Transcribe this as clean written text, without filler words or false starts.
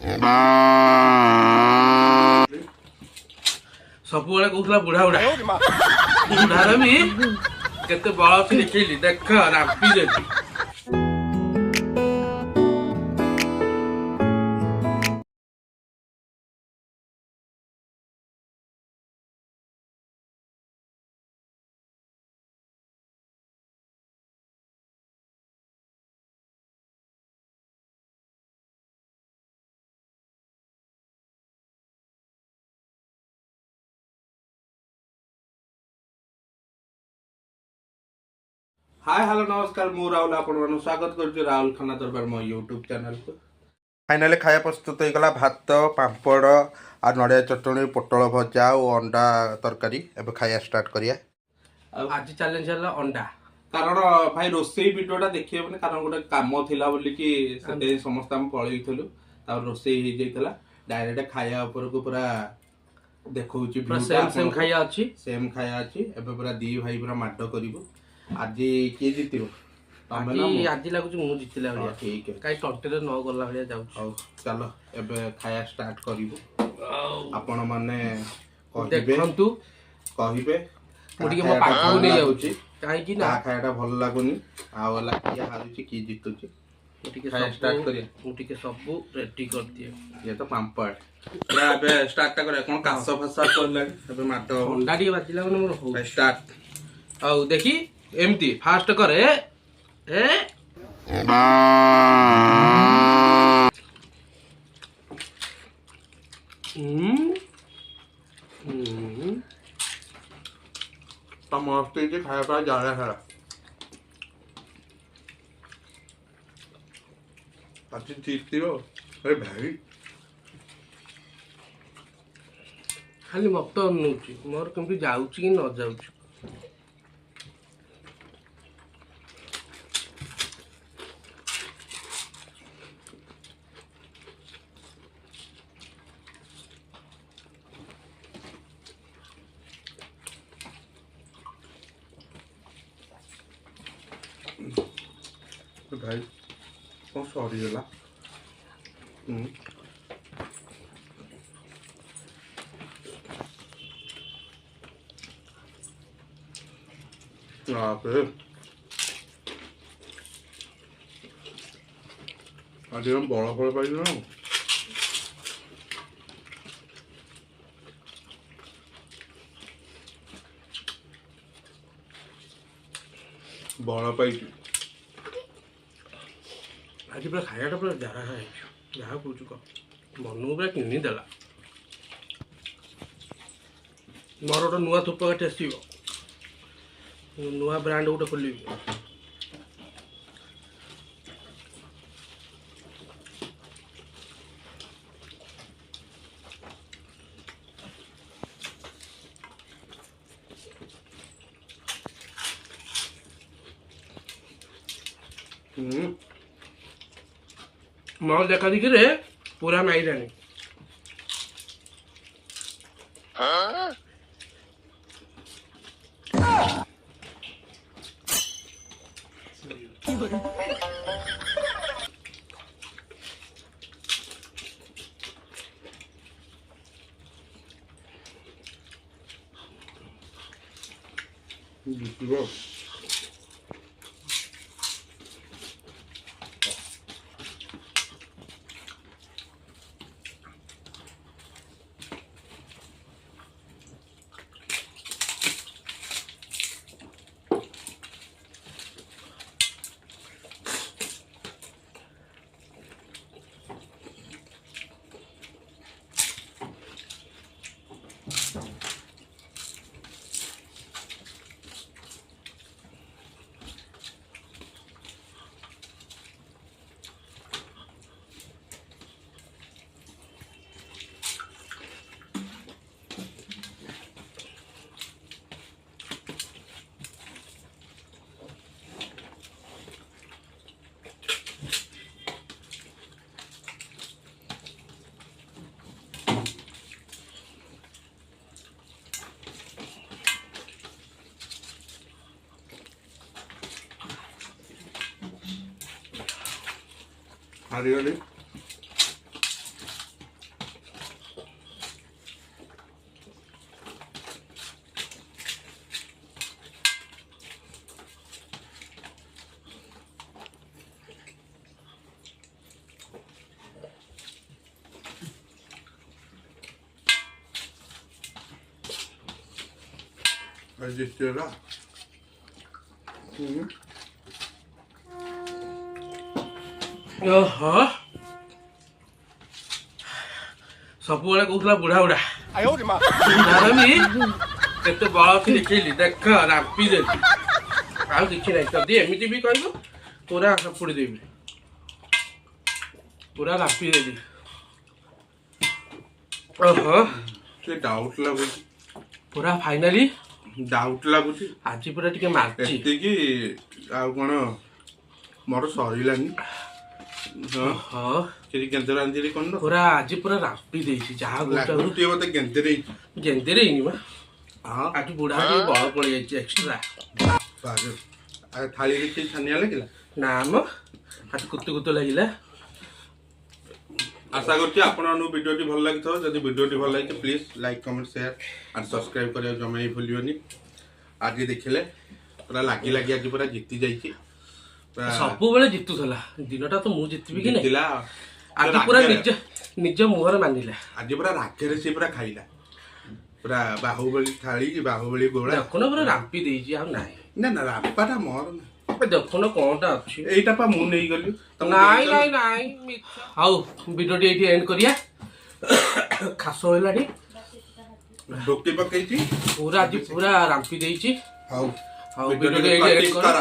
सब बेले कहूला बुढ़ा बुढ़ा बुढ़ार भी केते बल अच्छी देखली देख राम्पी देली। हाय हेलो नमस्कार मु राहुल आपण स्वागत कर राहुल खाना दरबार मो यूट्यूब चैनल को। फाइनली खाया प्रस्तुत हो गला भात पांपड़ आ नड़िया चटणी पोटल भजा और अंडा तरकारी। एबे खाया स्टार्ट करिया। आज चैलेंज है अंडा कारण भाई रोसई वीडियोटा देखिए माने कारण गोटे काम थिला बोली कि सेते समस्त हम पळैथलु ता रोसई हे जैतला डायरेक्ट खाया ऊपर को पूरा देखौची सेम खाया अछि एबे पूरा दी भाई पूरा माडो करिवो। आज किए जीतिबो आज लागुच मु जीतिला भलिया। ठीक है काई टंटेरे न गला भलिया जाउ। हौ चलो एबे खाया स्टार्ट करिवो। आपण माने कहबे देखंतु कहिबे मुटी के मो पाखु नै जाउची काई कि ना खायाटा भल लागुनी आ वाला किया हारुची की जीतुची। मुटी के खाया स्टार्ट करिया मुटी के सब रेडी कर दिए। ये तो पांपड़ पूरा एबे स्टार्ट कर कोन कास फसा करला एबे माटो अंडा डी बाजिला मन मोर हो स्टार्ट। औ देखी एमती फास्ट करे ए तो मस्त है खाया पा जा रहा है अच्छी जीतती हो। अरे भाई खाली मत अनुची मोर केमती जाउची कि न जाउची। भाई कौन सॉरी गला आप आज हम बड़ा फल पाई ना बड़ा पाई आज पूरा खायाटा पूरा जरा है जहाँ कौच कह मन पूरा किनी देला। मोर गोटे नुआ धूपकाठी आस नुआ ब्रांड गोटे खोल मल देखा देखी रे पूरा माइरानी हारिगली Registrera. ସବୁବେଳେ କହୁଥିଲା ବୁଢା ବୁଢା କେତେ ବଳ ଅଛି ଦେଖେଇଲି ଦେଖ ରାମ୍ପି ଦେଲି ଆଉ କିଛି ନାହିଁ ଯଦି ଏମିତି ବି କହିବ ପୁରା ଚପୁଡ଼ି ଦେବି ପୁରା ରାମ୍ପି ଦେଲି ସେ ଡାଉଟ୍ ଲାଗୁଛି ପୁରା ଫାଇନାଲି ଡାଉଟ୍ ଲାଗୁଛି ଆଜି ପୁରା ଟିକେ ମାରିଛି ଏତିକି ଆଉ କଣ ମୋର ସରିଲାନି କେନ୍ଦର ଆଣିଥିଲି କଣ ପୁରା ଆଜି ପୁରା ରାମ୍ପି ଦେଇଛି ଯାହା ଲାଗୁଛି ମତେ ଗେନ୍ଦେରେ ହେଇନି ବା ଆଜି ବୁଢା ଟିକେ ବଳ ପଳେଇ ଯାଇଛି ଏକ୍ସଟ୍ରା ଥାଳିରେ କିଛି ଛାନିଆ ଲାଗିଲା ନା ମ ଆଜି କୁତୁ କୁତୁ ଲାଗିଲା ଆଶା କରୁଛି ଆପଣମାନଙ୍କୁ ଭିଡ଼ିଓଟି ଭଲ ଲାଗିଥିବ ଯଦି ଭିଡ଼ିଓଟି ଭଲ ଲାଗିଛି please like comment share and subscribe କରିବାକୁ ଜମା ବି ଭୁଲିବନି ଆଜି ଦେଖିଲେ ପୁରା ଲାଗି ଲାଗି ଆଜି ପୁରା ଜିତି ଯାଇଛି ସବୁବେଳେ ଜିତୁଥିଲା ଦିନଟା ତ ମୁଁ ଜିତିବି କି ଜିତିଲା ଆଜି ପୁରା ନିଜ ମୁହଁରେ ମାନିଲା ଆଜି ପୁରା ରାଗରେ ସେ ପୁରା ଖାଇଲା ପୁରା ବାହୁବଳି ଥାଳି ବାହୁବଳି ଗୋଳା ଦେଖୁନ ପୁରା ରାମ୍ପି ଦେଇଛି ଆଉ ନାହିଁ ନା ନା ରାମ୍ପାଟା ମୋର ନାହିଁ ଦେଖୁନ କଣଟା ଅଛି ଏଇଟା ପା ମୁଁ ନେଇଗଲି ନାଇଁ ନାଇଁ ନାଇଁ ହଉ ଭିଡ଼ିଓଟି ଏଇଠି ଏଣ୍ଡ କରିବା ଖାସ ହେଲାଣି ଡୋକି ପକେଇଛି ପୁରା ଆଜି ପୁରା ରାମ୍ପି ଦେଇଛି ହଉ ଭିଡ଼ିଓଟି ଏଇଠି ଏଣ୍ଡ କର